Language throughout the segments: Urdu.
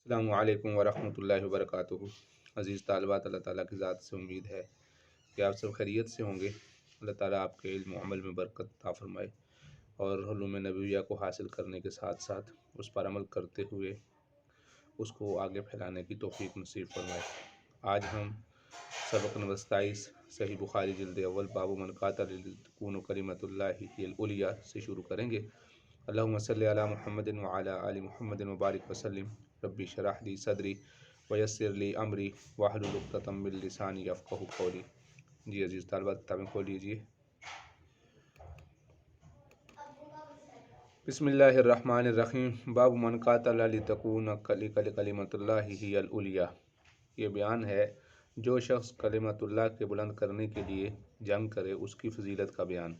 السلام علیکم ورحمۃ اللہ وبرکاتہ۔ عزیز طالبات، اللہ تعالیٰ کی ذات سے امید ہے کہ آپ سب خیریت سے ہوں گے۔ اللہ تعالیٰ آپ کے علم و عمل میں برکت عطا فرمائے اور علوم نبویہ کو حاصل کرنے کے ساتھ ساتھ اس پر عمل کرتے ہوئے اس کو آگے پھیلانے کی توفیق نصیب فرمائے۔ آج ہم سبق نمبر 27 صحیح بخاری جلد اول باب من قاتل تکون کلمۃ اللہ ہی العلیٰ سے شروع کریں گے۔ اللہم صلی علی محمد وعلی آل محمد وبارک وسلم۔ ربی شرح لی صدری ویسر لی امری واحلل عقدۃ من لسانی یفقہوا قولی۔ جی عزیز طالبات، کتابیں کھول لیجیے۔ بسم اللہ الرحمن الرحیم۔ باب من قاتل لتکون کلمۃ اللہ ہی العلیٰ۔ یہ بیان ہے جو شخص کلمۃ اللہ کے بلند کرنے کے لیے جنگ کرے، اس کی فضیلت کا بیان۔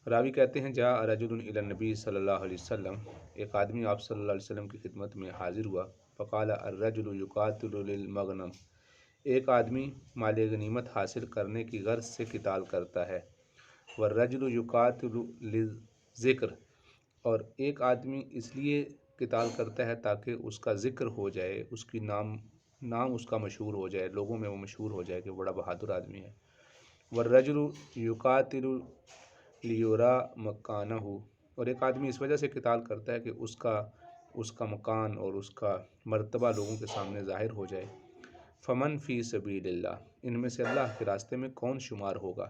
راوی کہتے ہیں جاء رجل الی النبی صلی اللہ علیہ وسلم، ایک آدمی آپ صلی اللہ علیہ وسلم کی خدمت میں حاضر ہوا۔ فقال الرجل یقاتل للمغنم، ایک آدمی مال غنیمت حاصل کرنے کی غرض سے قتال کرتا ہے۔ والرجل یقاتل للذکر، اور ایک آدمی اس لیے قتال کرتا ہے تاکہ اس کا ذکر ہو جائے، اس کی نام اس کا مشہور ہو جائے، لوگوں میں وہ مشہور ہو جائے کہ بڑا بہادر آدمی ہے۔ والرجل یقاتل لیرا مکانہ، اور ایک آدمی اس وجہ سے قتال کرتا ہے کہ اس کا مکان اور اس کا مرتبہ لوگوں کے سامنے ظاہر ہو جائے۔ فمن فی سبیل اللہ، ان میں سے اللہ کے راستے میں کون شمار ہوگا؟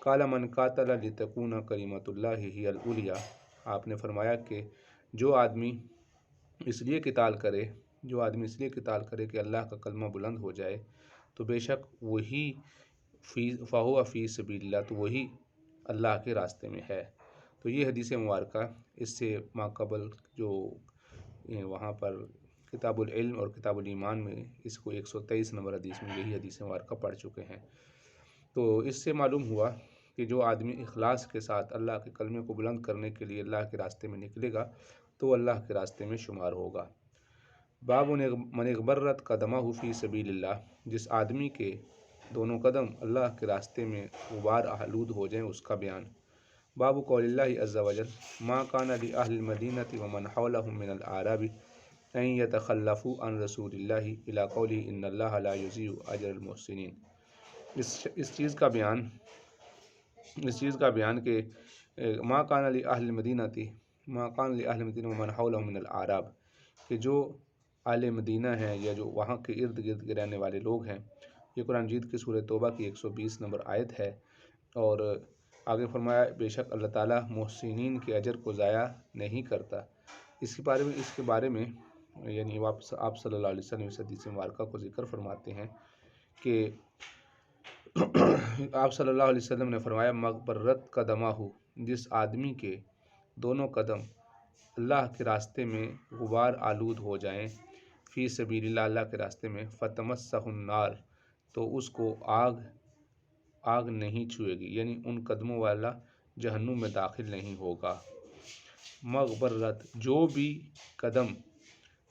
قال من قاتل لتکون کلمۃ اللہ ہی العلیٰ، آپ نے فرمایا کہ جو آدمی اس لیے قتال کرے کہ اللہ کا کلمہ بلند ہو جائے، تو بے شک وہی فہو فی سبیل اللہ، تو وہی اللہ کے راستے میں ہے۔ تو یہ حدیث مبارکہ، اس سے ماقبل جو وہاں پر کتاب العلم اور کتاب الایمان میں اس کو 123 نمبر حدیث میں یہی حدیث مبارکہ پڑھ چکے ہیں۔ تو اس سے معلوم ہوا کہ جو آدمی اخلاص کے ساتھ اللہ کے کلمے کو بلند کرنے کے لیے اللہ کے راستے میں نکلے گا تو اللہ کے راستے میں شمار ہوگا۔ باب من اغبرت قدمہ فی سبیل اللہ، جس آدمی کے دونوں قدم اللہ کے راستے میں غبار آلود ہو جائیں، اس کا بیان۔ باب قول اللہ عز وجل ما کان لأہل المدینة ومن حولهم من الاعراب ان یتخلفوا عن رسول اللہ الی قولہ ان اللہ لا یضیع اجر المحسنین۔ اس چیز کا بیان کہ ما کان لأہل المدینة ومن حولهم من الاعراب، کہ جو اہل مدینہ ہیں یا جو وہاں کے ارد گرد کے رہنے والے لوگ ہیں۔ یہ قرآن مجید کی سورہ توبہ کی 120 نمبر آیت ہے، اور آگے فرمایا بے شک اللہ تعالیٰ محسنین کے اجر کو ضائع نہیں کرتا۔ اس کے بارے میں یعنی آپ صلی اللہ علیہ وسلم اس حدیث مبارکہ کو ذکر فرماتے ہیں کہ آپ صلی اللہ علیہ وسلم نے فرمایا مغبرت قدمہ، جس آدمی کے دونوں قدم اللہ کے راستے میں غبار آلود ہو جائیں، فی سبیل اللہ، اللہ کے راستے میں، فتمسہ النار، تو اس کو آگ نہیں چھوئے گی، یعنی ان قدموں والا جہنم میں داخل نہیں ہوگا۔ مغبرت، جو بھی قدم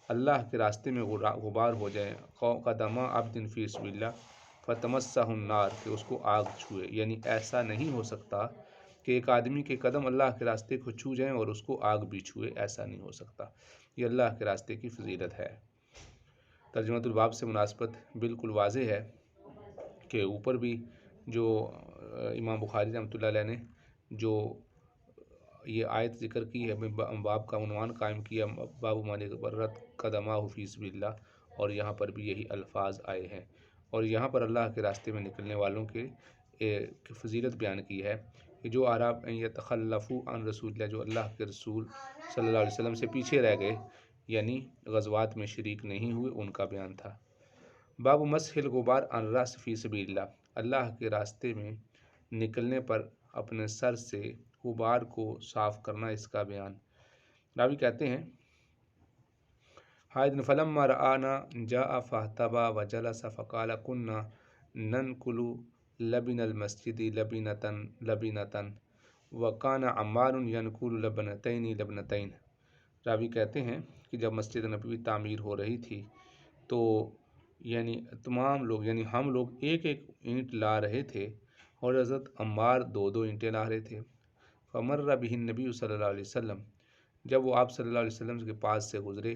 اللہ کے راستے میں غبار ہو جائیں، قدمہ عبد فی سبیل اللہ فتمسہ النار، کہ اس کو آگ چھوئے، یعنی ایسا نہیں ہو سکتا کہ ایک آدمی کے قدم اللہ کے راستے کو چھو جائیں اور اس کو آگ بھی چھوئے، ایسا نہیں ہو سکتا۔ یہ اللہ کے راستے کی فضیلت ہے۔ ترجمۃ الباب سے مناسبت بالکل واضح ہے کہ اوپر بھی جو امام بخاری رحمۃ اللہ علیہ نے جو یہ آیت ذکر کی ہے، باب کا عنوان قائم کیا باب من اغبرت قدمہ فی سبیل اللہ، اور یہاں پر بھی یہی الفاظ آئے ہیں، اور یہاں پر اللہ کے راستے میں نکلنے والوں کے فضیلت بیان کی ہے کہ جو اعراب ان یتخلفوا عن رسول اللہ، جو اللہ کے رسول صلی اللہ علیہ وسلم سے پیچھے رہ گئے، یعنی غزوات میں شریک نہیں ہوئے، ان کا بیان تھا۔ باب مسح الغبار عن الراس فی سبیل اللہ، اللہ کے راستے میں نکلنے پر اپنے سر سے غبار کو صاف کرنا، اس کا بیان۔ راوی کہتے ہیں فلما رآنا جاء فاحتبى وجلس فقال كنا ننقل لبن المسجد لبنة وكان عمار ينقل لبنتين۔ راوی کہتے ہیں کہ جب مسجد نبوی تعمیر ہو رہی تھی تو یعنی تمام لوگ، یعنی ہم لوگ ایک ایک اینٹ لا رہے تھے، اور حضرت عمار دو دو اینٹیں لا رہے تھے۔ فمر بہ النبی صلی اللہ علیہ وسلم، جب وہ آپ صلی اللہ علیہ وسلم کے پاس سے گزرے،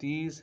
30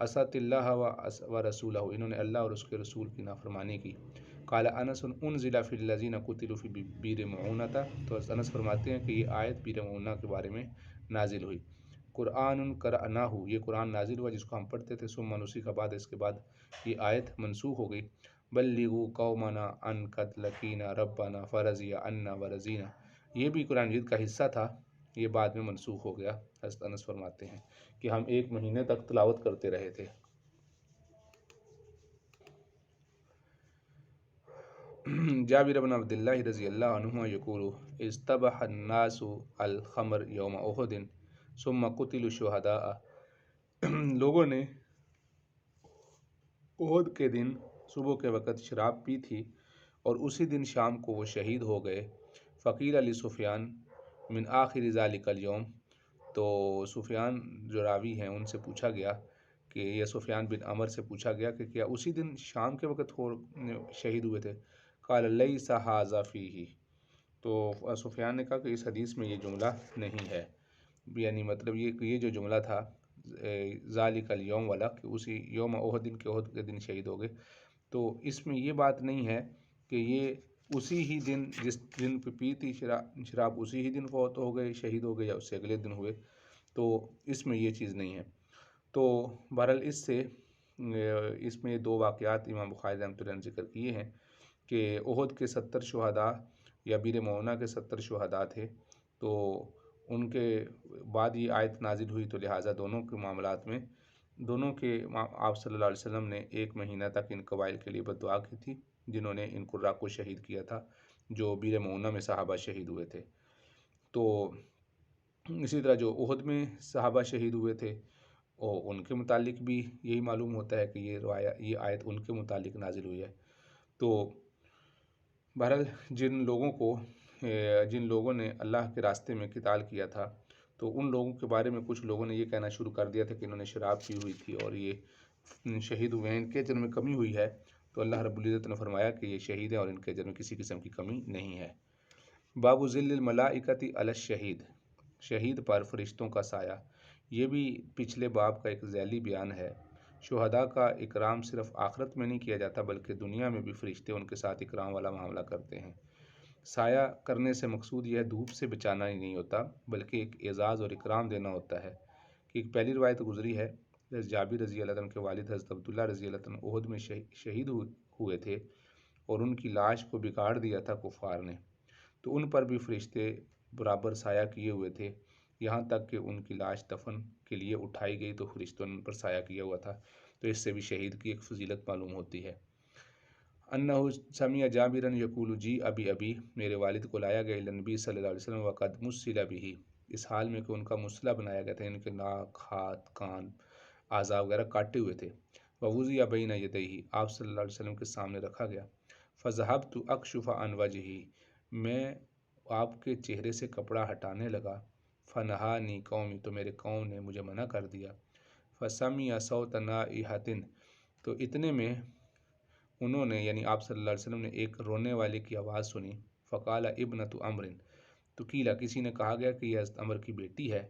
اسات اللہ و رسولہ، انہوں نے اللہ اور اس کے رسول کی نافرمانی کی۔ قال انس انزل فی الذین قتلوا فی بیر معونۃ، تو انس فرماتے ہیں کہ یہ آیت بیر معونہ کے بارے میں نازل ہوئی۔ قرآن قرأناہ، یہ قرآن نازل ہوا جس کو ہم پڑھتے تھے، ثم نسخ بعد، اس کے بعد یہ آیت منسوخ ہو گئی۔ بلغوا قومنا ان قد لقینا ربنا فرضی عنا ورضینا، یہ بھی قرآن مجید کا حصہ تھا، یہ بعد میں منسوخ ہو گیا۔ حضرت انس فرماتے ہیں کہ ہم 1 مہینے تک تلاوت کرتے رہے تھے۔ جابر بن عبداللہ رضی اللہ عنہما یقول استبح الناس الخمر یوم احد ثم قتلوا الشہداء، لوگوں نے احد کے دن صبح کے وقت شراب پی تھی اور اسی دن شام کو وہ شہید ہو گئے۔ فقیل علی سفیان من آخر ذالک اليوم، تو سفیان جو راوی ہیں ان سے پوچھا گیا کہ یہ سفیان بن عمر سے پوچھا گیا کہ کیا اسی دن شام کے وقت شہید ہوئے تھے؟ قال لیس ھذا فیہ، تو سفیان نے کہا کہ اس حدیث میں یہ جملہ نہیں ہے، یعنی مطلب یہ جو جملہ تھا ذالک الیوم والا کہ اسی یوم احد کے دن شہید ہو گئے، تو اس میں یہ بات نہیں ہے کہ یہ اسی ہی دن جس دن پہ پی تھی شراب اسی ہی دن فوت ہو گئے، شہید ہو گئے، یا اس سے اگلے دن ہوئے، تو اس میں یہ چیز نہیں ہے۔ تو بہرحال اس میں 2 واقعات امام بخاری رحمۃ اللہ نے ذکر کیے ہیں کہ احد کے 70 شہداء یا بیر معونہ کے 70 شہداء تھے، تو ان کے بعد یہ آیت نازل ہوئی، تو لہٰذا دونوں کے معاملات میں آپ صلی اللہ علیہ وسلم نے 1 مہینہ تک ان قبائل کے لیے بد دعا کی تھی جنہوں نے ان قراء کو شہید کیا تھا، جو بیر معونہ میں صحابہ شہید ہوئے تھے۔ تو اسی طرح جو احد میں صحابہ شہید ہوئے تھے اور ان کے متعلق بھی یہی معلوم ہوتا ہے کہ یہ آیت ان کے متعلق نازل ہوئی ہے۔ تو بہرحال جن لوگوں نے اللہ کے راستے میں قتال کیا تھا، تو ان لوگوں کے بارے میں کچھ لوگوں نے یہ کہنا شروع کر دیا تھا کہ انہوں نے شراب پی ہوئی تھی اور یہ شہید ہوئے ہیں، ان کے اجر میں کمی ہوئی ہے، تو اللہ رب العزت نے فرمایا کہ یہ شہید ہیں اور ان کے اجر میں کسی قسم کی کمی نہیں ہے۔ باب ذل الملائکۃ علی الشہید، شہید پر فرشتوں کا سایہ، یہ بھی پچھلے باب کا ایک ذیلی بیان ہے۔ شہداء کا اکرام صرف آخرت میں نہیں کیا جاتا بلکہ دنیا میں بھی فرشتے ان کے ساتھ اکرام والا معاملہ کرتے ہیں۔ سایہ کرنے سے مقصود یہ دھوپ سے بچانا ہی نہیں ہوتا بلکہ ایک اعزاز اور اکرام دینا ہوتا ہے۔ کہ ایک پہلی روایت گزری ہے، حضرت جابر رضی اللہ عنہ کے والد حضرت عبداللہ رضی اللہ عنہ احد میں شہید ہوئے تھے اور ان کی لاش کو بگاڑ دیا تھا کفار نے، تو ان پر بھی فرشتے برابر سایہ کیے ہوئے تھے، یہاں تک کہ ان کی لاش دفن کے لیے اٹھائی گئی تو فرشتوں نے ان پر سایہ کیا ہوا تھا، تو اس سے بھی شہید کی ایک فضیلت معلوم ہوتی ہے۔ انہ سمع جابرا یقول جی ابی، میرے والد کو لایا گیا الی نبی صلی اللہ علیہ وسلم وقد مسل بہ، اس حال میں کہ ان کا مسلح بنایا گیا تھا، ان کے ناک، ہاتھ، کان، اعضاء وغیرہ کاٹے ہوئے تھے۔ ووضع بین یدیہ، آپ صلی اللہ علیہ وسلم کے سامنے رکھا گیا۔ فذهبت اکشف عن وجہہ، میں آپ کے چہرے سے کپڑا ہٹانے لگا۔ فنہانی قومی، تو میرے قوم نے مجھے منع کر دیا۔ فسمع صوت نائحۃ، تو اتنے میں انہوں نے یعنی آپ صلی اللہ علیہ وسلم نے ایک رونے والے کی آواز سنی۔ فقال ابنۃ عمرو، تو قیل، کسی نے کہا گیا کہ یہ حضرت عمر کی بیٹی ہے،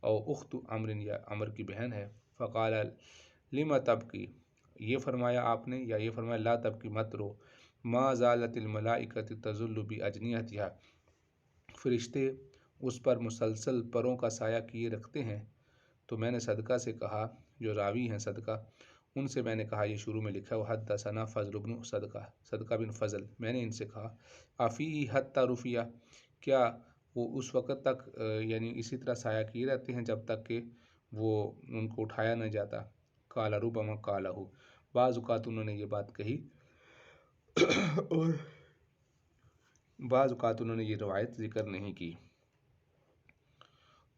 او اخت عمرو، یا عمر کی بہن ہے۔ فقال لم تبکی، یہ فرمایا آپ نے یا یہ فرمایا لا تبکی، مت رو، ما زالت الملائکۃ تظل باجنحتہا، فرشتے اس پر مسلسل پروں کا سایہ کیے رکھتے ہیں۔ تو میں نے صدقہ سے کہا، جو راوی ہیں صدقہ، ان سے میں نے کہا، یہ شروع میں لکھا ہے حدثنا فضل بن صدقہ بن فضل، میں نے ان سے کہا افی حتی رفیہ، کیا وہ اس وقت تک یعنی اسی طرح سایہ کیے رہتے ہیں جب تک کہ وہ ان کو اٹھایا نہ جاتا؟ قال ربما قالہ، بعض اوقات انہوں نے یہ بات کہی اور بعض اوقات انہوں نے یہ روایت ذکر نہیں کی۔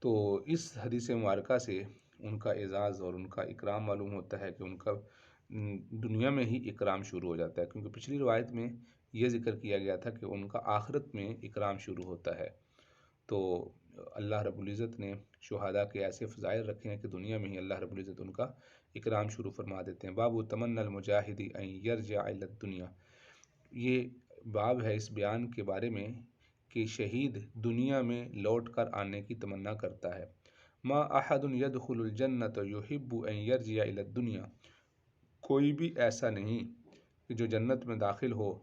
تو اس حدیث مبارکہ سے ان کا اعزاز اور ان کا اکرام معلوم ہوتا ہے کہ ان کا دنیا میں ہی اکرام شروع ہو جاتا ہے، کیونکہ پچھلی روایت میں یہ ذکر کیا گیا تھا کہ ان کا آخرت میں اکرام شروع ہوتا ہے۔ تو اللہ رب العزت نے شہداء کے ایسے فضائل رکھے ہیں کہ دنیا میں ہی اللہ رب العزت ان کا اکرام شروع فرما دیتے ہیں۔ باب تمنی المجاہد ان یرجع الی الدنیا، یہ باب ہے اس بیان کے بارے میں کہ شہید دنیا میں لوٹ کر آنے کی تمنا کرتا ہے۔ ما احد يدخل الجنت يحب ان يرجع الى الدنیا، کوئی بھی ایسا نہیں کہ جو جنت میں داخل ہو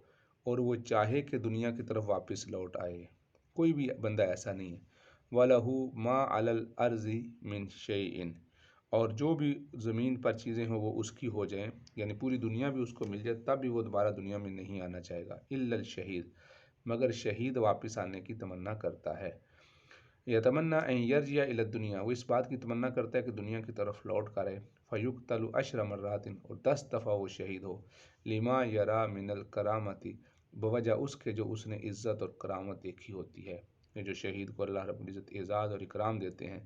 اور وہ چاہے کہ دنیا کی طرف واپس لوٹ آئے، کوئی بھی بندہ ایسا نہیں ہے۔ وَلَهُ مَا عَلَى الْأَرْضِ مِنْ شَيْءٍ، اور جو بھی زمین پر چیزیں ہوں وہ اس کی ہو جائیں، یعنی پوری دنیا بھی اس کو مل جائے تب بھی وہ دوبارہ دنیا میں نہیں آنا چاہے گا، إِلَّا الشہید، مگر شہید واپس آنے کی تمنا کرتا ہے۔ یتمنی ان یرجع الی الدنیا، وہ اس بات کی تمنا کرتا ہے کہ دنیا کی طرف لوٹ کر آئے۔ فیقتل 10 مرات، اور 10 دفعہ وہ شہید ہو۔ لما یرا من الکرامۃ، بوجہ اس کے جو اس نے عزت اور کرامت دیکھی ہوتی ہے۔ یہ جو شہید کو اللہ رب العزت اعزاز اور اکرام دیتے ہیں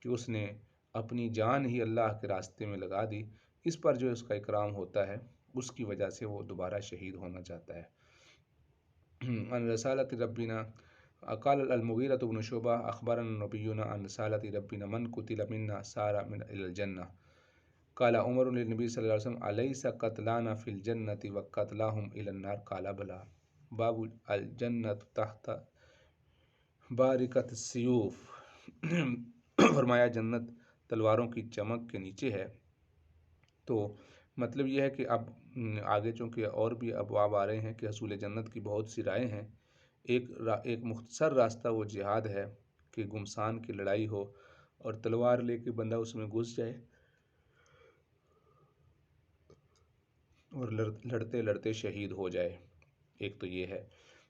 کہ اس نے اپنی جان ہی اللہ کے راستے میں لگا دی، اس پر جو اس کا اکرام ہوتا ہے اس کی وجہ سے وہ دوبارہ شہید ہونا چاہتا ہے۔ عن رسالت ربنا قال المغیرۃ بن شعبہ اخبرنا نبینا عن رسالت ربنا من قتل منا سار من الى الجنہ قال عمر للنبی صلی اللہ علیہ وسلم الیس قتلانا فی الجنۃ وقتلاہم الی النار قال بلا۔ باب الجنۃ تحت بارکۃ السیوف، فرمایا جنت تلواروں کی چمک کے نیچے ہے۔ تو مطلب یہ ہے کہ اب آگے چونکہ اور بھی ابواب آ رہے ہیں کہ حصول جنت کی بہت سی رائے ہیں۔ ایک مختصر راستہ وہ جہاد ہے کہ گمسان کی لڑائی ہو اور تلوار لے کے بندہ اس میں گھس جائے اور لڑتے لڑتے شہید ہو جائے، ایک تو یہ ہے۔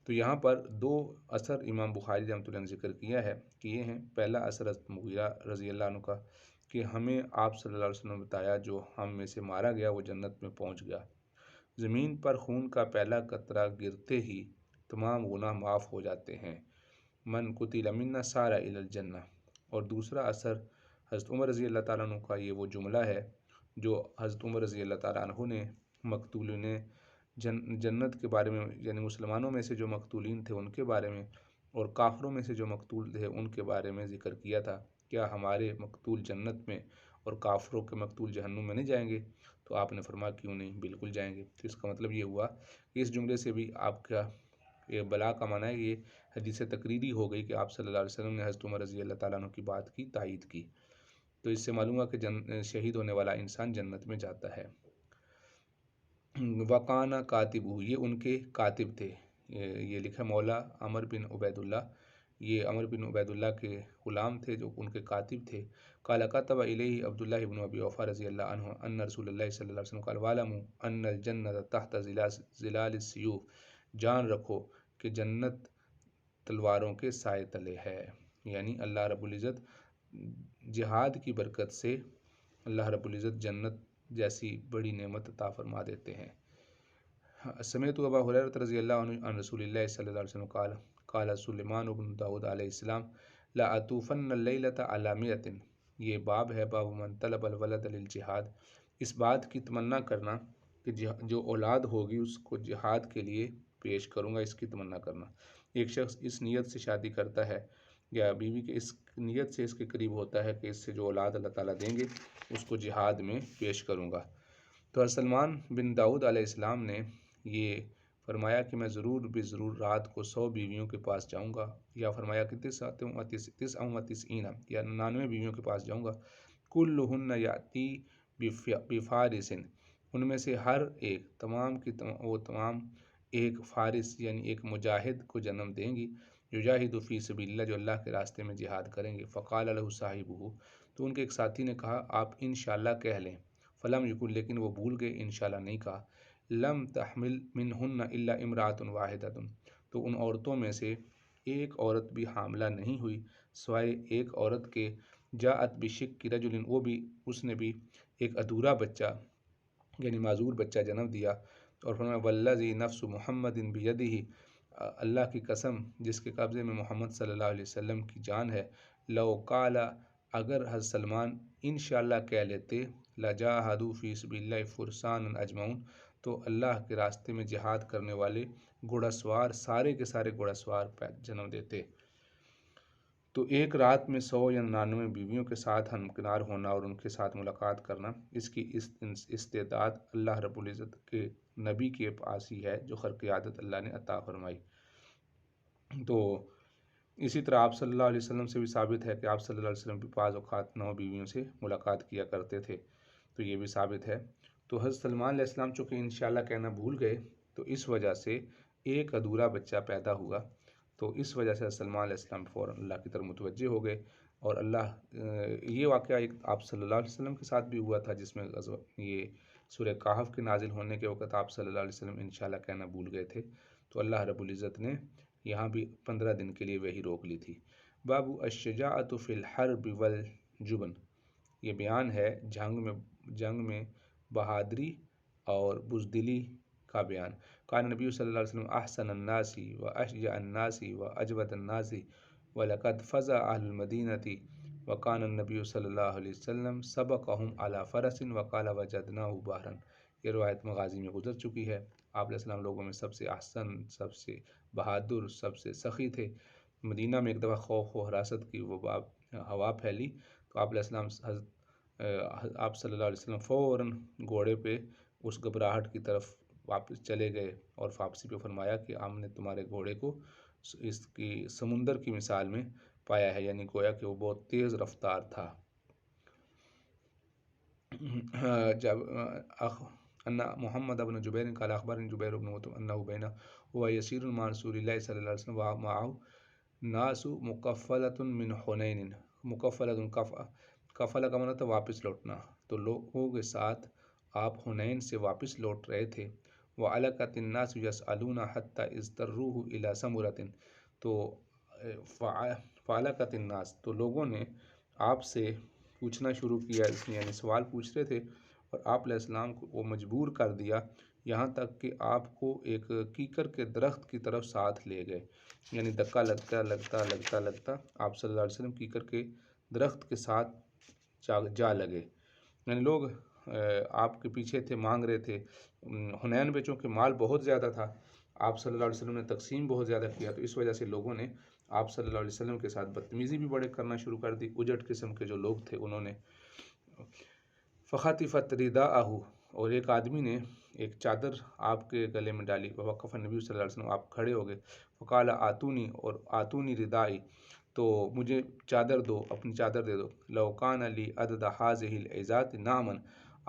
تو یہاں پر 2 اثر امام بخاری رحمۃ اللہ نے ذکر کیا ہے کہ یہ ہیں، پہلا اثر حضرت مغیرہ رضی اللہ عنہ کا کہ ہمیں آپ صلی اللہ علیہ وسلم نے بتایا جو ہم میں سے مارا گیا وہ جنت میں پہنچ گیا۔ زمین پر خون کا پہلا قطرہ گرتے ہی تمام گناہ معاف ہو جاتے ہیں۔ من قتل منا سار الی الجنہ۔ اور دوسرا اثر حضرت عمر رضی اللہ تعالیٰ عنہ کا یہ وہ جملہ ہے جو حضرت عمر رضی اللہ تعالیٰ عنہ نے مقتولین جنت کے بارے میں، یعنی مسلمانوں میں سے جو مقتولین تھے ان کے بارے میں اور کافروں میں سے جو مقتول تھے ان کے بارے میں ذکر کیا تھا، کیا ہمارے مقتول جنت میں اور کافروں کے مقتول جہنم میں نہیں جائیں گے؟ تو آپ نے فرمایا کیوں نہیں، بالکل جائیں گے۔ تو اس کا مطلب یہ ہوا کہ اس جملے سے بھی آپ کا یہ بلا کا معنی ہے، یہ حدیث تقریری ہو گئی کہ آپ صلی اللہ علیہ وسلم نے حضرت عمر رضی اللہ تعالیٰ عنہ کی بات کی تائید کی۔ تو اس سے معلوم ہوا کہ شہید ہونے والا انسان جنت میں جاتا ہے۔ وقانا کاتب، یہ ان کے کاتب تھے، یہ لکھا مولا عمر بن عبید اللہ، یہ عمر بن عبید اللہ کے غلام تھے جو ان کے کاتب تھے۔ قال کتب الیہ عبداللہ بن ابی اوفا رضی اللہ عنہ ان رسول اللہ صلی اللہ علیہ وسلم قال وَاعْلَمُوا ان الجنۃ تحت ظلال السیوف، جان رکھو کہ جنت تلواروں کے سائے تلے ہے۔ یعنی اللہ رب العزت جہاد کی برکت سے اللہ رب العزت جنت جیسی بڑی نعمت عطا فرما دیتے ہیں۔ سمعت ابا ہریرہ رضی اللہ عنہ عن رسول اللہ صلی اللہ علیہ وسلم قال قال سلیمان بن داؤد علیہ السلام لا اطوفن اللیلۃ علی مئۃ، یہ باب ہے باب من طلب الولد للجہاد، اس بات کی تمنا کرنا کہ جو اولاد ہوگی اس کو جہاد کے لیے پیش کروں گا، اس کی تمنا کرنا۔ ایک شخص اس نیت سے شادی کرتا ہے یا بیوی کے اس نیت سے اس کے قریب ہوتا ہے کہ اس سے جو اولاد اللہ تعالیٰ دیں گے اس کو جہاد میں پیش کروں گا۔ تو حضرت سلمان بن داؤد علیہ السلام نے یہ فرمایا کہ میں ضرور بھی ضرور رات کو 100 بیویوں کے پاس جاؤں گا، یا فرمایا کہ 99 یا 99 بیویوں کے پاس جاؤں گا۔ کلہن یاتی بفارس، ان میں سے ہر ایک تمام کی وہ تمام ایک فارس یعنی ایک مجاہد کو جنم دیں گی، یجاہد فی سبیل اللہ، جو اللہ کے راستے میں جہاد کریں گے۔ فقال له صاحبہ، تو ان کے ایک ساتھی نے کہا آپ انشاءاللہ کہہ لیں۔ فلم یقل، لیکن وہ بھول گئے، انشاءاللہ نہیں کہا۔ لم تحمل منہن الا امرأۃ واحدۃ، تو ان عورتوں میں سے ایک عورت بھی حاملہ نہیں ہوئی سوائے ایک عورت کے، جاءت بشق رجل، وہ بھی اس نے بھی ایک ادھورا بچہ یعنی معذور بچہ جنم دیا۔ اور فرمایا والذی نفس محمد بیدہ، اللہ کی قسم جس کے قبضے میں محمد صلی اللہ علیہ وسلم کی جان ہے، لو قال، اگر حضرت سلمان انشاءاللہ کہہ لیتے، لجاہدوا فی سبیل اللہ فرسانا اجمعون، تو اللہ کے راستے میں جہاد کرنے والے گھوڑا سوار سارے کے سارے گھوڑا سوار جنم دیتے۔ تو ایک رات میں 100 یا 99 بیویوں کے ساتھ ہمکنار ہونا اور ان کے ساتھ ملاقات کرنا، اس کی استعداد اللہ رب العزت کے نبی کے پاس ہی ہے جو خرق عادت اللہ نے عطا فرمائی۔ تو اسی طرح آپ صلی اللہ علیہ وسلم سے بھی ثابت ہے کہ آپ صلی اللہ علیہ وسلم بھی بعض اوقات 9 بیویوں سے ملاقات کیا کرتے تھے، تو یہ بھی ثابت ہے۔ تو حضرت سلمان علیہ السلام چونکہ انشاءاللہ کہنا بھول گئے، تو اس وجہ سے ایک ادھورا بچہ پیدا ہوا، تو اس وجہ سے حضرت سلمان علیہ السلام فوراً اللہ کی طرف متوجہ ہو گئے، اور یہ واقعہ ایک آپ صلی اللہ علیہ وسلم کے ساتھ بھی ہوا تھا، جس میں یہ سورہ کہف کے نازل ہونے کے وقت آپ صلی اللہ علیہ وسلم انشاءاللہ کہنا بھول گئے تھے، تو اللہ رب العزت نے یہاں بھی 15 دن کے لیے وہی روک لی تھی۔ باب الشجاعۃ فی الحرب والجبن، یہ بیان ہے جنگ میں بہادری اور بزدلی کا بیان۔ کان نبی صلی اللہ علیہ وسلم احسن الناس و اشجع الناس و اجود الناس ولقد فزع اہل المدینہ وکان النبی صلی اللہ علیہ وسلم سبقہم علی فرس وقال وجدناہ بحرا، یہ روایت مغازی میں گزر چکی ہے۔ آپ علیہ السلام لوگوں میں سب سے احسن، سب سے بہادر، سب سے سخی تھے۔ مدینہ میں ایک دفعہ خوف و حراست کی وہ ہوا پھیلی، تو آپ علیہ السلام آپ صلی اللہ علیہ وسلم فوراً گھوڑے پہ اس گھبراہٹ کی طرف واپس چلے گئے، اور واپسی پہ فرمایا کہ ہم نے تمہارے گھوڑے کو اس کی سمندر کی مثال میں پایا ہے، یعنی گویا کہ وہ بہت تیز رفتار تھا۔ جب ان محمد بن جبیر قال اخبرني جبیر بن مطعم انه بین هو يسير مع رسول الله صلی اللہ علیہ وسلم ومعه ناس مقفلة من حنین، مقفلة کفلہ کا مطلب واپس لوٹنا، تو لوگوں کے ساتھ آپ حنین سے واپس لوٹ رہے تھے۔ وعلقت الناس يسألون حتى اضطروه الى سمرة، تو فعلقت الناس، تو لوگوں نے آپ سے پوچھنا شروع کیا، اس میں یعنی سوال پوچھ رہے تھے، اور آپ علیہ السلام کو وہ مجبور کر دیا، یہاں تک کہ آپ کو ایک کیکر کے درخت کی طرف ساتھ لے گئے، یعنی دھکا لگتا آپ صلی اللہ علیہ وسلم کیکر کے درخت کے ساتھ جا لگے، یعنی لوگ آپ کے پیچھے تھے، مانگ رہے تھے۔ حنین میں چونکہ مال بہت زیادہ تھا، آپ صلی اللہ علیہ وسلم نے تقسیم بہت زیادہ کیا، تو اس وجہ سے لوگوں نے آپ صلی اللہ علیہ وسلم کے ساتھ بدتمیزی بھی بڑے کرنا شروع کر دی، اجٹ قسم کے جو لوگ تھے انہوں نے۔ فخطفت رداءہ، اور ایک آدمی نے ایک چادر آپ کے گلے میں ڈالی، ووقف النبی صلی اللہ علیہ وسلم، آپ کھڑے ہو گئے، فقال آتونی، اور آتونی ردائی، تو مجھے چادر دو، اپنی چادر دے دو۔ لو کان لی عدد هذه العظات نعما،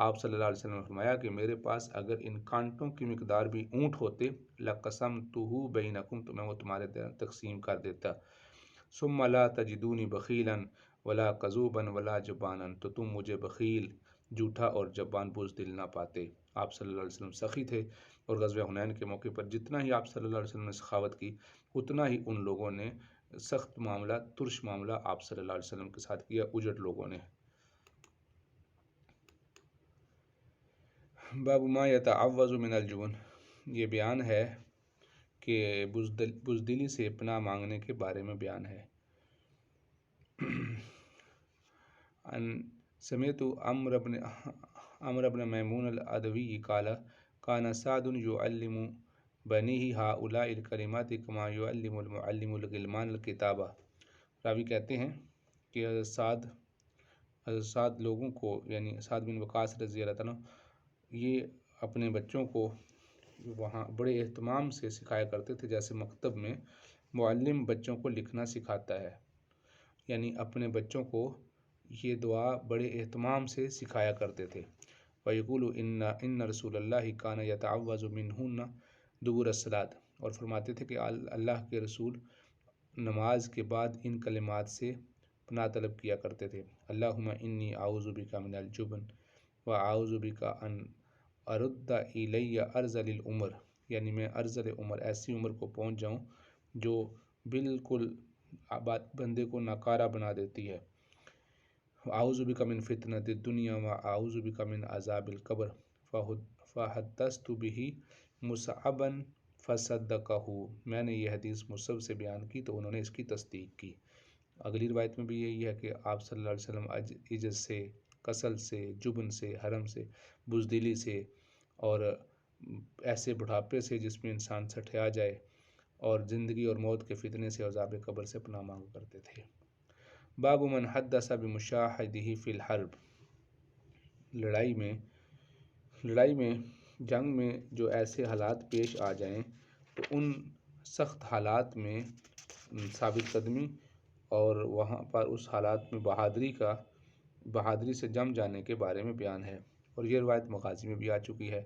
آپ صلی اللہ علیہ وسلم نے فرمایا کہ میرے پاس اگر ان کانٹوں کی مقدار بھی اونٹ ہوتے، لقسمتہ بینکم، تو میں وہ تمہارے تقسیم کر دیتا۔ ثم لا تجدونی بخیلا ولا کذوبا ولا جبانا، تو تم مجھے بخیل، جھوٹا اور جبان بزدل نہ پاتے۔ آپ صلی اللہ علیہ وسلم سخی تھے، اور غزوہ حنین کے موقع پر جتنا ہی آپ صلی اللہ علیہ وسلم نے سخاوت کی، اتنا ہی ان لوگوں نے سخت معاملہ، ترش معاملہ آپ صلی اللہ علیہ وسلم کے ساتھ کیا، اجڑ لوگوں نے۔ باب ما یتعوذ من الجبن، یہ بیان ہے کہ بزدلی سے پناہ مانگنے کے بارے میں بیان ہے۔ سمعت عمرو بن میمون العدوی قال كان سعد يعلم بنيه هؤلاء الكلمات كما يعلم المعلم الغلمان الكتابة، راوی کہتے ہیں کہ حضرت سعد لوگوں کو، یعنی سعد بن وقاص رضی اللہ عنہ، یہ اپنے بچوں کو وہاں بڑے اہتمام سے سکھایا کرتے تھے، جیسے مکتب میں معلم بچوں کو لکھنا سکھاتا ہے، یعنی اپنے بچوں کو یہ دعا بڑے اہتمام سے سکھایا کرتے تھے۔ وَيَقُولُ إِنَّ رسول اللہ كَانَ يَتَعَوَّذُ مِنْهُنَّ دُبُرَ الصَّلَاةِ، اور فرماتے تھے کہ اللہ کے رسول نماز کے بعد ان کلمات سے پناہ طلب کیا کرتے تھے۔ اللہم انی اعوذ بک من الجبن واعوذ بک ان ارد الی ارذل العمر، یعنی میں ارذل عمر، ایسی عمر کو پہنچ جاؤں جو بالکل بندے کو ناکارہ بنا دیتی ہے۔ اعوذ بک من فتنۃ الدنیا واعوذ بک من عذاب القبر، فحدثت به مصعبا فصدقہ، میں نے یہ حدیث مصعب سے بیان کی تو انہوں نے اس کی تصدیق کی۔ اگلی روایت میں بھی یہی ہے کہ آپ صلی اللہ علیہ وسلم عجز سے، کسل سے، جبن سے، حرم سے، بزدلی سے، اور ایسے بڑھاپے سے جس میں انسان سٹھیا جائے، اور زندگی اور موت کے فتنے سے، عذاب قبر سے پناہ مانگا کرتے تھے۔ باب من حدث بمشاہدہ فی الحرب، لڑائی میں جنگ میں جو ایسے حالات پیش آ جائیں تو ان سخت حالات میں ثابت قدمی اور وہاں پر اس حالات میں بہادری سے جم جانے کے بارے میں بیان ہے، اور یہ روایت مغازی میں بھی آ چکی ہے۔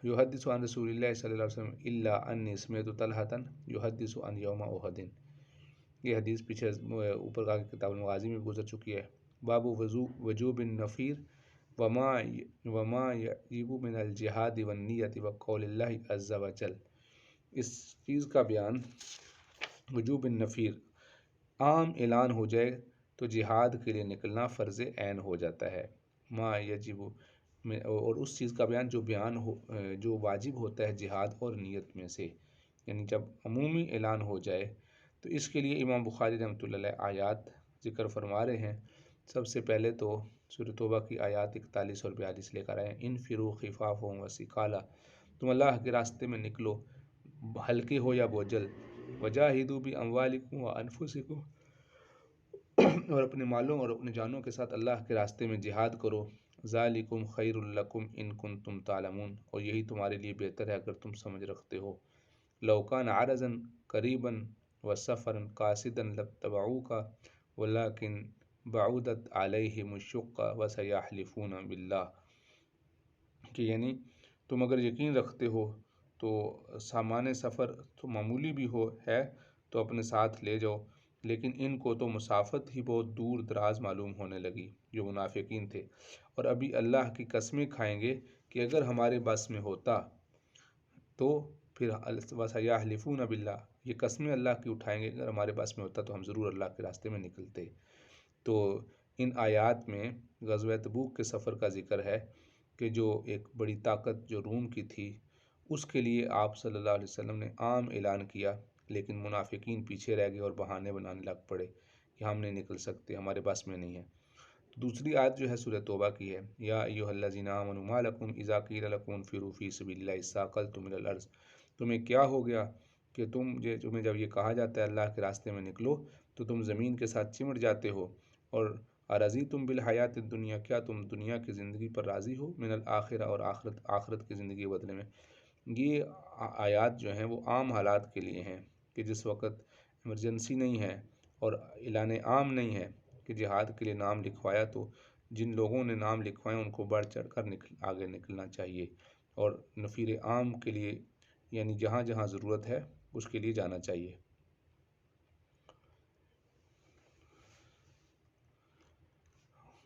یحدث عن رسول اللہ صلی اللہ علیہ وسلم الا انی سمعت طلحة یحدث عن یوم احد، یہ حدیث پیچھے اوپر کا کتاب المغازی میں گزر چکی ہے۔ باب وجوب النفیر وما یجب من الجہاد والنیت وقول اللہ عز وجل، اس چیز کا بیان وجوب النفیر، عام اعلان ہو جائے تو جہاد کے لیے نکلنا فرض عین ہو جاتا ہے، ما یجب، اور اس چیز کا بیان جو واجب ہوتا ہے جہاد اور نیت میں سے، یعنی جب عمومی اعلان ہو جائے تو اس کے لیے امام بخاری رحمۃ اللہ علیہ آیات ذکر فرما رہے ہیں۔ سب سے پہلے تو سورۃ توبہ کی آیات 41 اور 42 لے کر آئے ہیں۔ انفروا خفافا وثقالا، تم اللہ کے راستے میں نکلو ہلکے ہو یا بوجھل، وجاہدوا باموالکم وانفسکم، اور اپنے مالوں اور اپنے جانوں کے ساتھ اللہ کے راستے میں جہاد کرو، ذالکم خیر لکم ان کنتم تعلمون، اور یہی تمہارے لیے بہتر ہے اگر تم سمجھ رکھتے ہو۔ لو کان عرضا قریبا وسفرا قاصدا لاتبعوک ولکن بعدت علیہم الشقہ وسیحلفون باللہ، کہ یعنی تم اگر یقین رکھتے ہو تو سامان سفر تو معمولی بھی ہے تو اپنے ساتھ لے جاؤ، لیکن ان کو تو مسافت ہی بہت دور دراز معلوم ہونے لگی جو منافقین تھے، اور ابھی اللہ کی قسمیں کھائیں گے کہ اگر ہمارے بس میں ہوتا تو پھر وَسَيَحْلِفُونَ بِاللَّهِ، یہ قسمیں اللہ کی اٹھائیں گے اگر ہمارے پاس میں ہوتا تو ہم ضرور اللہ کے راستے میں نکلتے۔ تو ان آیات میں غزوہ تبوک کے سفر کا ذکر ہے کہ جو ایک بڑی طاقت جو روم کی تھی، اس کے لیے آپ صلی اللہ علیہ وسلم نے عام اعلان کیا، لیکن منافقین پیچھے رہ گئے اور بہانے بنانے لگ پڑے کہ ہم نہیں نکل سکتے، ہمارے پاس میں نہیں ہے۔ دوسری آیت جو ہے سورہ توبہ کی ہے، یا ایھا الذین آمنوا ما لکم اذا قیل لکم انفروا فی سبیل اللہ اثاقلتم الی الارض، تمہیں کیا ہو گیا کہ تمہیں جب یہ کہا جاتا ہے اللہ کے راستے میں نکلو تو تم زمین کے ساتھ چمٹ جاتے ہو، اور ارضیتم بالحیات الدنیا، کیا تم دنیا کی زندگی پر راضی ہو، من الآخرہ، اور آخرت کی زندگی کے بدلے میں۔ یہ آیات جو ہیں وہ عام حالات کے لیے ہیں کہ جس وقت ایمرجنسی نہیں ہے اور اعلان عام نہیں ہے کہ جہاد کے لیے نام لکھوایا، تو جن لوگوں نے نام لکھوائے ان کو بڑھ چڑھ کر آگے نکلنا چاہیے، اور نفیر عام کے لیے یعنی جہاں جہاں ضرورت ہے اس کے لیے جانا چاہیے۔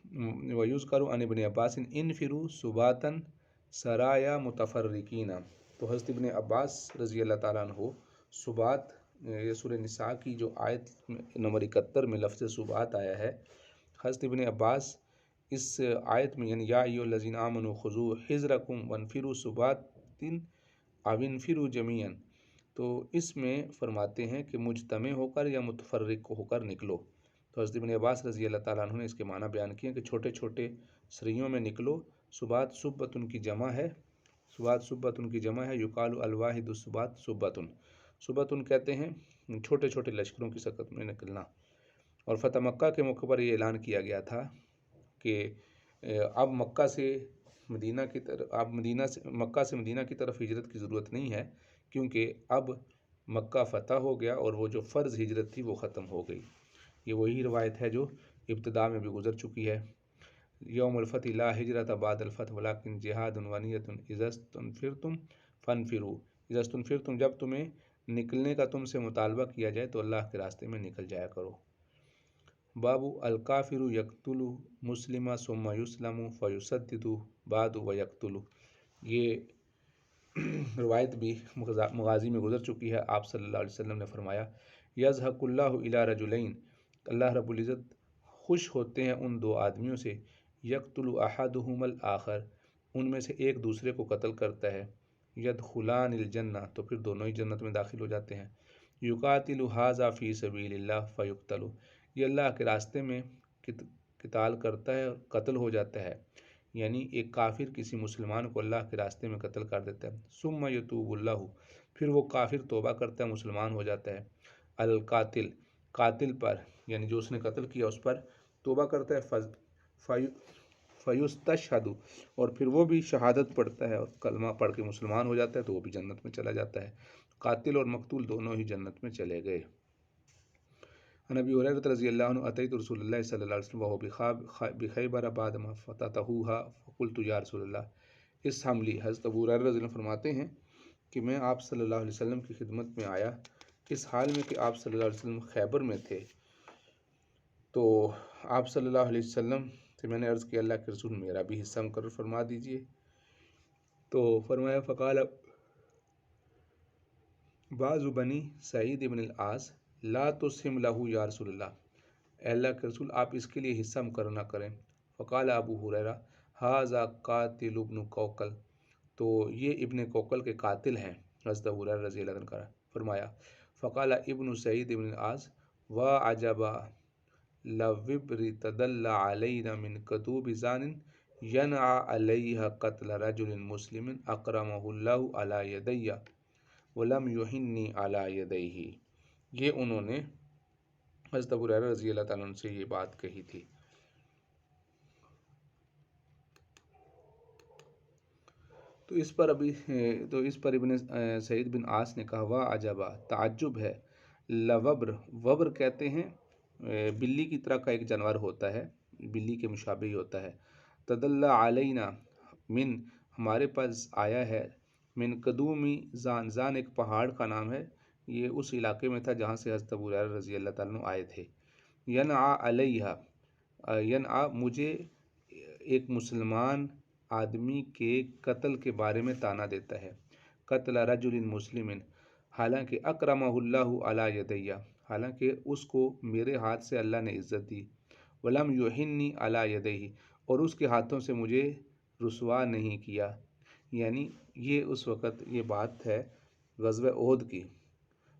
وَيُذْكَرُ عَنِ ابْنِ عَبَّاسٍ انفروا ثُبَاتًا سَرَايَا مُتَفَرِّقِينَ، تو حضرت ابن عباس رضی اللہ تعالیٰ عنہ ثبات، یہ سورہ نساء کی جو آیت نمبر 71 میں لفظ ثبات آیا ہے، حضرت ابن عباس اس آیت میں یعنی یا ایھا الذین آمنوا خذوا حذرکم وانفروا ثبات او انفروا جمیعا، تو اس میں فرماتے ہیں کہ مجتمع ہو کر یا متفرق ہو کر نکلو۔ تو حضرت ابن عباس رضی اللہ تعالیٰ عنہ نے اس کے معنی بیان کیے کہ چھوٹے چھوٹے سریوں میں نکلو، ثبات صبۃ کی جمع ہے، ثبات صبۃ کی جمع ہے، یقال الواحد الثبات صبۃ، صبۃ کہتے ہیں چھوٹے چھوٹے لشکروں کی شکل میں نکلنا۔ اور فتح مکہ کے موقع پر یہ اعلان کیا گیا تھا کہ اب مکہ سے مدینہ کی طرف ہجرت کی ضرورت نہیں ہے، کیونکہ اب مکہ فتح ہو گیا اور وہ جو فرض ہجرت تھی وہ ختم ہو گئی۔ یہ وہی روایت ہے جو ابتداء میں بھی گزر چکی ہے، یوم الفتح لا ہجرت بعد الفتح ولکن جہاد ونیت اذا استنفرتم فانفروا، اذا استنفرتم، جب تمہیں نکلنے کا تم سے مطالبہ کیا جائے تو اللہ کے راستے میں نکل جایا کرو۔ باب الکافر یقتل مسلما ثم یسلم فیسدد بعد ویقتل، یہ روایت بھی مغازی میں گزر چکی ہے۔ آپ صلی اللہ علیہ وسلم نے فرمایا، یضحک اللہ الی رجلین، اللہ رب العزت خوش ہوتے ہیں ان دو آدمیوں سے، یقتل احدہم الآخر، ان میں سے ایک دوسرے کو قتل کرتا ہے، یدخلان الجنہ، تو پھر دونوں ہی جنت میں داخل ہو جاتے ہیں، یقاتل ھذا فی سبیل اللہ فیقتل، یہ اللہ کے راستے میں قتال کرتا ہے اور قتل ہو جاتا ہے، یعنی ایک کافر کسی مسلمان کو اللہ کے راستے میں قتل کر دیتا ہے، ثم یتوب اللہ، پھر وہ کافر توبہ کرتا ہے، مسلمان ہو جاتا ہے، القاتل، قاتل پر یعنی جو اس نے قتل کیا اس پر توبہ کرتا ہے، فیستشہد، اور پھر وہ بھی شہادت پڑھتا ہے اور کلمہ پڑھ کے مسلمان ہو جاتا ہے تو وہ بھی جنت میں چلا جاتا ہے، قاتل اور مقتول دونوں ہی جنت میں چلے گئے۔ نبی ہریرہ رضی اللہ عنہ اتیت رسول اللہ صلی اللہ علیہ وسلم وهو بخیبر بعد ما فتحوها فقلت یا رسول اللہ۔ اس حملی حضرت ابو ہریرہ رضی اللہ عنہ فرماتے ہیں کہ میں آپ صلی اللہ علیہ وسلم کی خدمت میں آیا اس حال میں کہ آپ صلی اللہ علیہ وسلم خیبر میں تھے، تو آپ صلی اللہ علیہ وسلم سے میں نے عرض کیا اللہ کے رسول میرا بھی حصہ مقرر فرما دیجئے، تو فرمایا فقال بعض بنی سعید بن العاص لا تسہم لہو یا رسول اللہ، اے اللہ کے رسول آپ اس کے لیے حصہ مقرر نہ کریں۔ فقال ابو ہریرہ ھذا قاتل ابن کوکل، تو یہ ابن کوکل کے قاتل ہیں حضرت ابو ہریرہ رضی اللہ عنہ کا۔ فرمایا فقال ابن سعید بن العاص وعجبا لوبر تدل علینا من کتوب زان ینعى علیہ قتل رجل مسلم اکرمہ اللہ علی یدی ولم یہنی علی یدیہ، یہ انہوں نے حضرت ابو ہریرہ رضی اللہ تعالیٰ عنہ سے یہ بات کہی تھی۔ تو اس پر ابن سعید بن عاص نے کہا وا عجبا، تعجب ہے، لوبر، وبر کہتے ہیں بلی کی طرح کا ایک جانور ہوتا ہے، بلی کے مشابہ ہی ہوتا ہے، تدل علینا من، ہمارے پاس آیا ہے، من قدومی زان، زان ایک پہاڑ کا نام ہے، یہ اس علاقے میں تھا جہاں سے حضرت ابو ہریرہ رضی اللہ تعالیٰ عنہ آئے تھے۔ ینعى علیہ، ینعى مجھے ایک مسلمان آدمی کے قتل کے بارے میں طعنہ دیتا ہے، قتل رجل مسلم، حالانکہ اکرمہ اللہ علی یدیہ، حالانکہ اس کو میرے ہاتھ سے اللہ نے عزت دی، ولم یہنی علی یدیہ، اور اس کے ہاتھوں سے مجھے رسوا نہیں کیا، یعنی یہ اس وقت یہ بات ہے غزوہ احد کی۔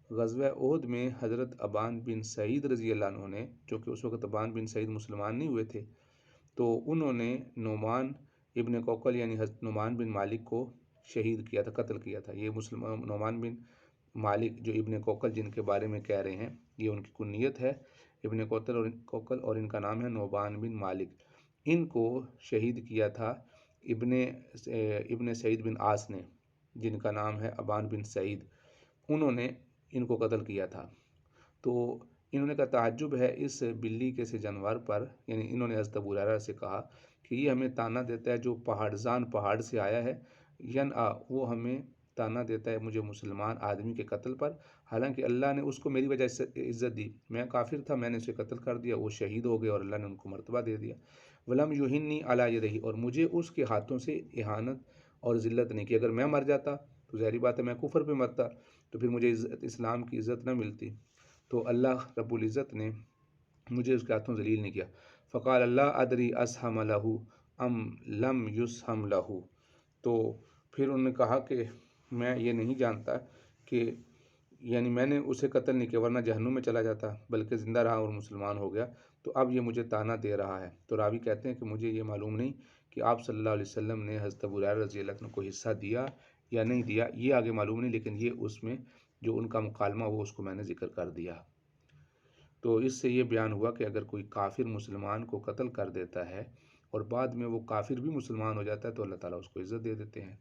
غزوہ احد میں حضرت ابان بن سعید رضی اللہ عنہ نے، جو کہ اس وقت ابان بن سعید مسلمان نہیں ہوئے تھے، تو انہوں نے نعمان ابن کوکل یعنی حضرت نعمان بن مالک کو شہید کیا تھا، قتل کیا تھا۔ یہ نعمان بن مالک جو ابن کوکل جن کے بارے میں کہہ رہے ہیں، یہ ان کی کنیت ہے ابن کوکل، اور ان کا نام ہے نعمان بن مالک۔ ان کو شہید کیا تھا ابن سعید بن عاص نے، جن کا نام ہے ابان بن سعید، انہوں نے ان کو قتل کیا تھا۔ تو انہوں نے کہا تعجب ہے اس بلی کے سے جانور پر، یعنی انہوں نے حضرت ابو ہریرہ سے کہا کہ یہ ہمیں طعنہ دیتا ہے جو پہاڑ سے آیا ہے، وہ ہمیں طعنہ دیتا ہے مجھے مسلمان آدمی کے قتل پر، حالانکہ اللہ نے اس کو میری وجہ سے عزت دی، میں کافر تھا، میں نے اسے قتل کر دیا، وہ شہید ہو گئے اور اللہ نے ان کو مرتبہ دے دیا۔ ولم یہنی علی یدیہ، اور مجھے اس کے ہاتھوں سے اہانت اور ذلت نہیں کی، اگر میں مر جاتا تو ظاہری بات ہے میں کفر پہ مرتا تو پھر مجھے اسلام کی عزت نہ ملتی، تو اللہ رب العزت نے مجھے اس کے ہاتھوں ذلیل نہیں کیا۔ فقال اللہ ادری اسہم لہ ام لم یسہم لہ، تو پھر انہوں نے کہا کہ میں یہ نہیں جانتا کہ یعنی میں نے اسے قتل نہیں کیا ورنہ جہنم میں چلا جاتا، بلکہ زندہ رہا اور مسلمان ہو گیا، تو اب یہ مجھے طعنہ دے رہا ہے۔ تو راوی کہتے ہیں کہ مجھے یہ معلوم نہیں کہ آپ صلی اللہ علیہ وسلم نے حضرت ابو ہریرہ رضی اللہ عنہ کو حصہ دیا یا نہیں دیا، یہ آگے معلوم نہیں، لیکن یہ اس میں جو ان کا مکالمہ وہ اس کو میں نے ذکر کر دیا۔ تو اس سے یہ بیان ہوا کہ اگر کوئی کافر مسلمان کو قتل کر دیتا ہے اور بعد میں وہ کافر بھی مسلمان ہو جاتا ہے تو اللہ تعالیٰ اس کو عزت دے دیتے ہیں۔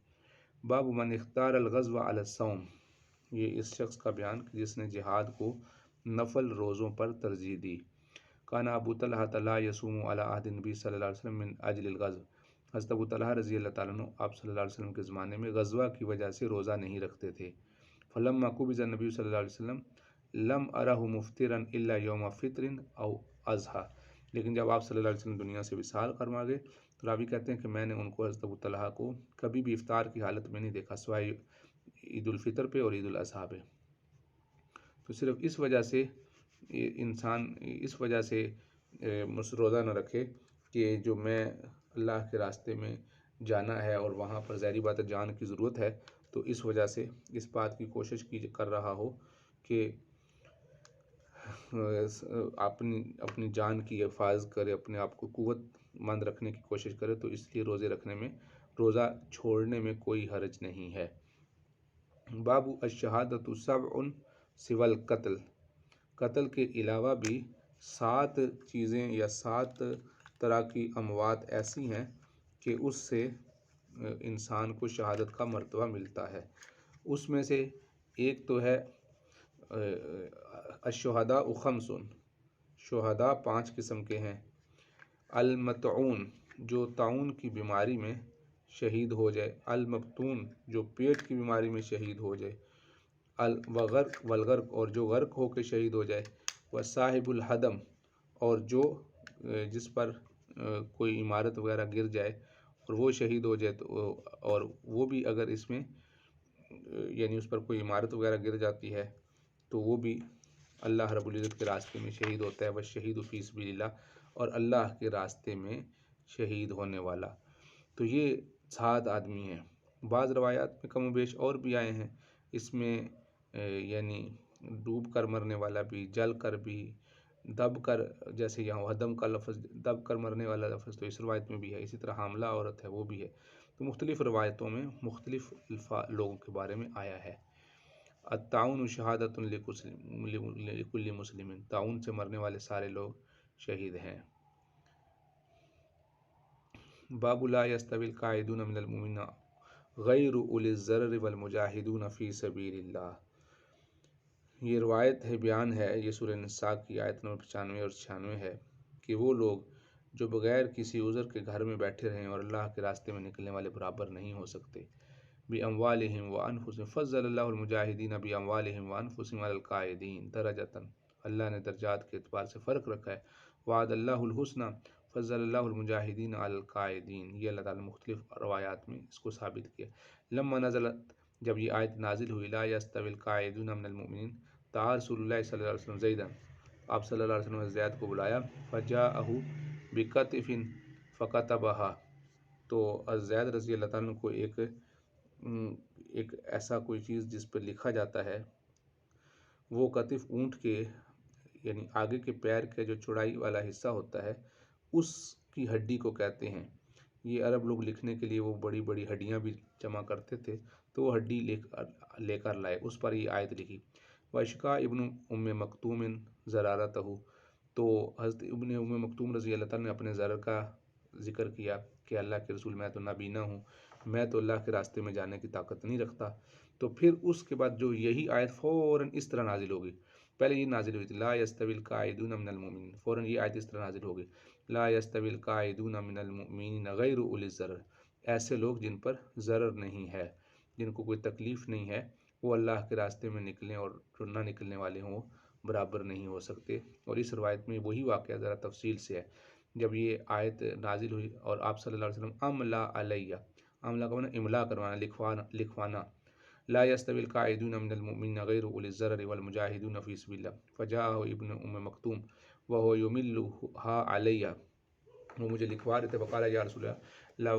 باب من اختار الغزو علی الصوم، یہ اس شخص کا بیان جس نے جہاد کو نفل روزوں پر ترجیح دی۔ کان ابو طلحہ لا یصوم علی عہد النبی صلی اللہ علیہ وسلم من اجل الغزو، حضرت ابو طلحہ رضی اللہ تعالیٰ عنہ آپ صلی اللہ علیہ وسلم کے زمانے میں غزوہ کی وجہ سے روزہ نہیں رکھتے تھے۔ فلما قبض النبی صلی اللہ علیہ وسلم لم ارہ مفطرا الا یوم فطر او اضحیٰ، لیکن جب آپ صلی اللہ علیہ وسلم دنیا سے وصال فرما گئے تو راوی کہتے ہیں کہ میں نے ان کو حضرت ابو طلحہ کو کبھی بھی افطار کی حالت میں نہیں دیکھا سوائے عید الفطر پہ اور عید الاضحیٰ پہ۔ تو صرف اس وجہ سے انسان اس وجہ سے روزہ نہ رکھے کہ جو میں اللہ کے راستے میں جانا ہے اور وہاں پر ظاہری بات ہے جان کی ضرورت ہے، تو اس وجہ سے اس بات کی کوشش کر رہا ہو کہ اپنی جان کی حفاظت کرے، اپنے آپ کو قوت مند رکھنے کی کوشش کرے، تو اس لیے روزہ چھوڑنے میں کوئی حرج نہیں ہے۔ باب الشہادۃ سبع سوى القتل، قتل کے علاوہ بھی 7 چیزیں یا 7 طرح کی اموات ایسی ہیں کہ اس سے انسان کو شہادت کا مرتبہ ملتا ہے۔ اس میں سے ایک تو ہے الشہداء خمس، شہداء 5 قسم کے ہیں۔ المطعون جو طاعون کی بیماری میں شہید ہو جائے، المبتون جو پیٹ کی بیماری میں شہید ہو جائے، الغرق والغرق اور جو غرق ہو کے شہید ہو جائے، وصاحب الحدم اور جو جس پر کوئی عمارت وغیرہ گر جائے اور وہ شہید ہو جائے، تو اور وہ بھی اگر اس میں یعنی اس پر کوئی عمارت وغیرہ گر جاتی ہے تو وہ بھی اللہ رب العزت کے راستے میں شہید ہوتا ہے۔ والشہید فی سبیل اللہ اور اللہ کے راستے میں شہید ہونے والا۔ تو یہ 7 آدمی ہیں۔ بعض روایات میں کم و بیش اور بھی آئے ہیں، اس میں یعنی ڈوب کر مرنے والا بھی، جل کر بھی، دب کر، جیسے یہاں حدم کا لفظ دب کر مرنے والا لفظ تو اس روایت میں بھی ہے، اسی طرح حاملہ عورت ہے وہ بھی ہے۔ تو مختلف روایتوں میں مختلف لوگوں کے بارے میں آیا ہے۔ الطاعون شہادۃ لکل مسلم، طاعون سے مرنے والے سارے لوگ شہید ہیں۔ باب لا یستوی القاعدون من المؤمنین غیر اولی الضرر والمجاہدون فی سبیل اللہ۔ یہ روایت ہے، بیان ہے، یہ سورہ نساء کی آیت نمبر 95 اور 96 ہے کہ وہ لوگ جو بغیر کسی عذر کے گھر میں بیٹھے رہیں اور اللہ کے راستے میں نکلنے والے برابر نہیں ہو سکتے۔ بِأَمْوَالِهِمْ وَأَنفُسِهِمْ فَضَّلَ اللَّهُ الْمُجَاهِدِينَ بِأَمْوَالِهِمْ وَأَنفُسِهِمْ عَلَى الْقَاعِدِينَ دَرَجَةً، اللہ نے درجات کے اعتبار سے فرق رکھا ہے۔ وَعَدَ اللَّهُ الْحُسْنَى فَضَّلَ اللَّهُ الْمُجَاهِدِينَ عَلَى الْقَاعِدِينَ، یہ اللہ تعالیٰ نے مختلف روایات میں اس کو ثابت کیا۔ لما نزلت، جب یہ آیت نازل ہوئی، لا يستوي القاعدون من المؤمنین، دعا رسول اللہ صلی اللہ علیہ وسلم زیدًا، آپ صلی اللہ علیہ وسلم نے زید کو بلایا، فجاءہ بکتف فکتبها، تو زید رضی اللہ تعالیٰ کو ایک ایسا کوئی چیز جس پر لکھا جاتا ہے، وہ کتف اونٹ کے یعنی آگے کے پیر کے جو چوڑائی والا حصہ ہوتا ہے اس کی ہڈی کو کہتے ہیں۔ یہ عرب لوگ لکھنے کے لیے وہ بڑی بڑی ہڈیاں بھی جمع کرتے تھے، تو وہ ہڈی لے کر لائے، اس پر یہ آیت لکھی۔ وَاشْکَا ابن ام مکتوم ضرارتہ، تو حضرت ابن ام مکتوم رضی اللہ تعالیٰ نے اپنے ضرر کا ذکر کیا کہ اللہ کے رسول میں تو نابینا ہوں، میں تو اللہ کے راستے میں جانے کی طاقت نہیں رکھتا۔ تو پھر اس کے بعد جو یہی آیت فوراً اس طرح نازل ہوگی، پہلے یہ نازل ہوئی تھی لا یستوی القاعدون من المؤمنین، فوراً یہ آیت اس طرح نازل ہوگی لا یستوی القاعدون من المؤمنین غیر اولی الضرر، ایسے لوگ جن پر ضرر نہیں ہے، جن کو کوئی تکلیف نہیں ہے، وہ اللہ کے راستے میں نکلیں اور جو نہ نکلنے والے ہوں برابر نہیں ہو سکتے۔ اور اس روایت میں وہی واقعہ ذرا تفصیل سے ہے، جب یہ آیت نازل ہوئی اور آپ صلی اللہ علیہ وسلم املا علیہ، املا کا معنی املا کروانا، لکھوانا، لا يستوي القاعدون من المؤمنين غير أولي الضرر والمجاهدون في سبيل الله فجاءه ابن ام مکتوم وهو يملها علي، وہ مجھے لکھوا رہے تھے، فقال یا رسول اللہ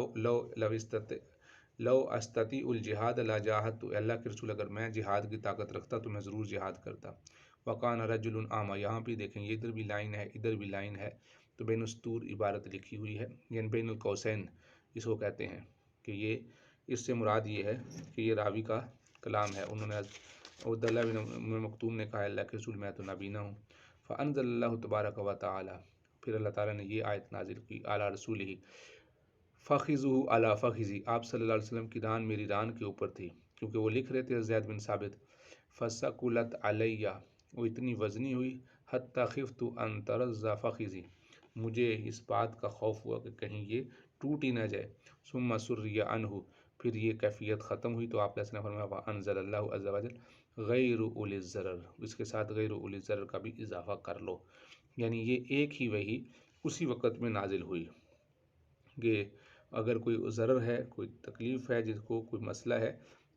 لو استطيع الجهاد لجاهدت، اللہ کے رسول اگر میں جہاد کی طاقت رکھتا تو میں ضرور جہاد کرتا۔ وكان رجل اعمى، یہاں بھی دیکھیں یہ ادھر بھی لائن ہے ادھر بھی لائن ہے، تو بین السطور عبارت لکھی ہوئی ہے، یعنی بین القوسین اس کو کہتے ہیں، کہ یہ اس سے مراد یہ ہے کہ یہ راوی کا کلام ہے، انہوں نے عبداللہ بن ام مکتوم نے کہا اللہ کے رسول میں تو نابینا ہوں۔ فانزل اللہ تبارک و تعالی، پھر اللہ تعالیٰ نے یہ آیت نازل کی اعلیٰ رسول ہی، فخذوہ علی فخذی، آپ صلی اللہ علیہ وسلم کی ران میری ران کے اوپر تھی، کیونکہ وہ لکھ رہے تھے زید بن ثابت، فثقلت علیہ، وہ اتنی وزنی ہوئی، حتی خفت ان ترز فخذی، مجھے اس بات کا خوف ہوا کہ کہیں یہ ٹوٹ ہی نہ جائے۔ ثم سری عنہ، پھر یہ کیفیت ختم ہوئی تو آپ نے فرمایا وانزل اللہ عز وجل غیر اولی الضرر، اس کے ساتھ غیر اولی الضرر کا بھی اضافہ کر لو، یعنی یہ ایک ہی وحی اسی وقت میں نازل ہوئی کہ اگر کوئی ضرر ہے، کوئی تکلیف ہے، جس کو کوئی مسئلہ ہے،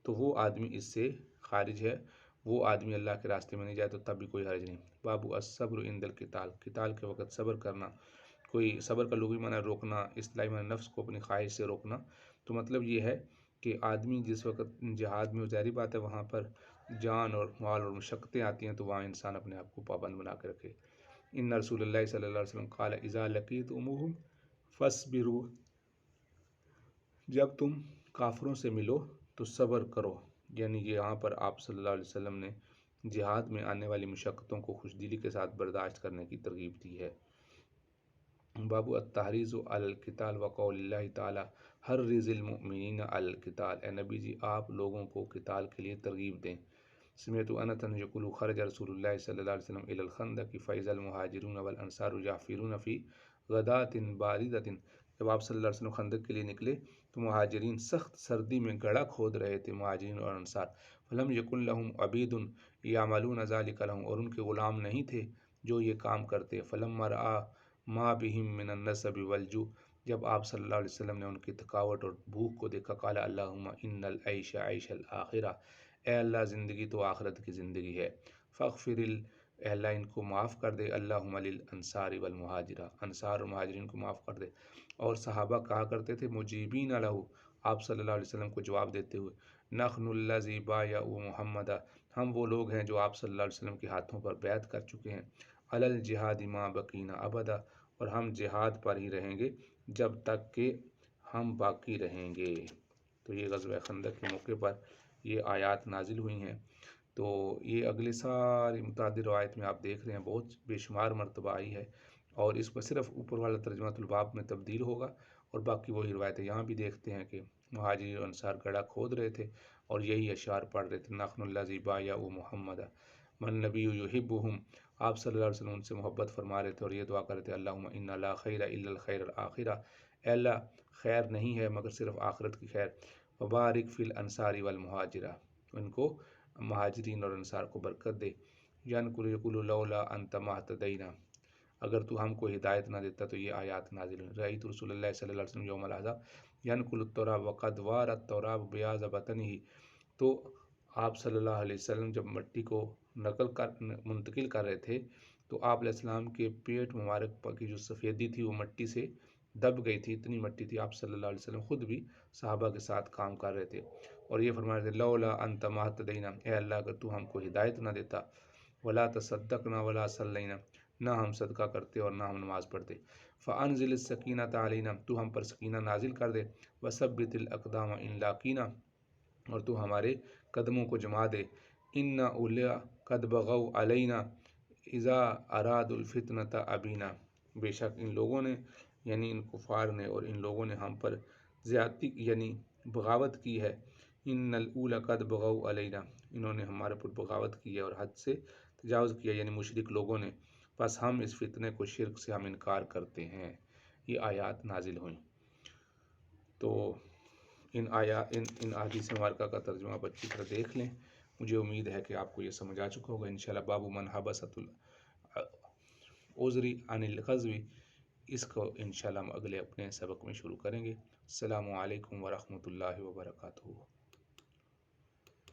تو وہ آدمی اس سے خارج ہے، وہ آدمی اللہ کے راستے میں نہیں جائے تو تب بھی کوئی حرج نہیں۔ باب الصبر عند القتال، قتال کے وقت صبر کرنا، کوئی صبر کا لغوی معنی روکنا، اصطلاحی معنی نفس کو اپنی خواہش سے روکنا، تو مطلب یہ ہے کہ آدمی جس وقت جہاد میں، ظاہری بات ہے وہاں پر جان اور مال اور مشقتیں آتی ہیں، تو وہاں انسان اپنے آپ کو پابند بنا کے رکھے۔ ان رسول اللہ صلی اللہ علیہ وسلم قال اذا لقیتموہم فاصبروا، جب تم کافروں سے ملو تو صبر کرو، یعنی یہاں پر آپ صلی اللہ علیہ وسلم نے جہاد میں آنے والی مشقتوں کو خوش دلی کے ساتھ برداشت کرنے کی ترغیب دی ہے۔ باب التحریض علی القتال وقول اللہ تعالی حرض المؤمنین علی القتال، اے نبی جی آپ لوگوں کو قتال کے لیے ترغیب دیں، سمعت انس یقول خرج رسول اللہ صلی اللہ علیہ وسلم الی الخندق فاذا المہاجرون والانصار یحفرون فی غداۃ باردۃ، جب آپ صلی اللہ علیہ وسلم خندق کے لیے نکلے تو مہاجرین سخت سردی میں گڑھا کھود رہے تھے، مہاجرین اور انصار. فلم یکن لہم عبید یعملون ذلک لہم، اور ان کے غلام نہیں تھے جو یہ کام کرتے. فلما رأى ما بهم من النصب والجوع، جب آپ صلی اللہ علیہ وسلم نے ان کی تھکاوٹ اور بھوک کو دیکھا، قال اللہم ان العیش عیش الآخرہ، اے اللہ زندگی تو آخرت کی زندگی ہے. فاغفر اے اللہ ان کو معاف کر دے، اللہم للانصار والمہاجرہ، انصار اور مہاجرین کو معاف کر دے. اور صحابہ کہا کرتے تھے مجیبین لہ، آپ صلی اللہ علیہ وسلم کو جواب دیتے ہوئے، نحن الذی بایعوا محمدا، ہم وہ لوگ ہیں جو آپ صلی اللہ علیہ وسلم کے ہاتھوں پر بیعت کر چکے ہیں، علی الجہاد ما بقینا ابدا، اور ہم جہاد پر ہی رہیں گے جب تک کہ ہم باقی رہیں گے. تو یہ غزوہ خندق کے موقع پر یہ آیات نازل ہوئی ہیں. تو یہ اگلے ساری متعدد روایت میں آپ دیکھ رہے ہیں بہت بے شمار مرتبہ آئی ہے، اور اس پر صرف اوپر والا ترجمہ الباب میں تبدیل ہوگا اور باقی وہی روایتیں. یہاں بھی دیکھتے ہیں کہ مہاجرین اور انصار گڑھا کھود رہے تھے اور یہی اشعار پڑھ رہے تھے، نحن الذی بایعوا محمدا من نبی یحبہم، آپ صلی اللہ علیہ وسلم ان سے محبت فرما رہے تھے اور یہ دعا کر رہے تھے، اللہم ان لا خیر الا الخیر الآخرہ، اے اللہ خیر نہیں ہے مگر صرف آخرت کی خیر. وبارک فی الانصار والمہاجرہ، ان کو مہاجرین اور انصار کو برکت دے. ینقل یقول لولا انت مہتدینا، اگر تو ہم کو ہدایت نہ دیتا تو یہ آیات نازل ہوئی. رأیت رسول اللہ صلی اللہ علیہ وسلم یوم الاحزاب ینقل التراب وقد وار التراب بیاض بطنہ، تو آپ صلی اللہ علیہ وسلم جب مٹی کو منتقل کر رہے تھے تو آپ علیہ السلام کے پیٹ مبارک پر کی جو سفیدی تھی وہ مٹی سے دب گئی تھی، اتنی مٹی تھی. آپ صلی اللہ علیہ وسلم خود بھی صحابہ کے ساتھ کام کر رہے تھے اور یہ فرما رہے تھے لولا انت مہتدینا، اے اللہ اگر تو ہم کو ہدایت نہ دیتا، ولا تصدقنا ولا صلینا، نہ ہم صدقہ کرتے اور نہ ہم نماز پڑھتے. فانزل السکینۃ علینا، تو ہم پر سکینہ نازل کر دے. وثبت الاقدام ان لاقینا، اور تو ہمارے قدموں کو جما دے. ان اولیا قد بغوا علینا اذا ارادوا الفتنۃ ابینا، بے شک ان لوگوں نے یعنی ان کفار نے اور ان لوگوں نے ہم پر زیادتی یعنی بغاوت کی ہے. ان الاولی قد بغوا علینا، انہوں نے ہمارے پر بغاوت کی ہے اور حد سے تجاوز کیا یعنی مشرک لوگوں نے، بس ہم اس فتنے کو شرک سے ہم انکار کرتے ہیں. یہ آیات نازل ہوئیں. تو ان احادیث مبارکہ کا ترجمہ آپ اچھی طرح دیکھ لیں. مجھے امید ہے کہ آپ کو یہ سمجھ آ چکا ہوگا. انشاءاللہ باب من حبست العذر عن الغزو، اس کو انشاءاللہ ہم اگلے اپنے سبق میں شروع کریں گے. السلام علیکم ورحمۃ اللہ وبرکاتہ.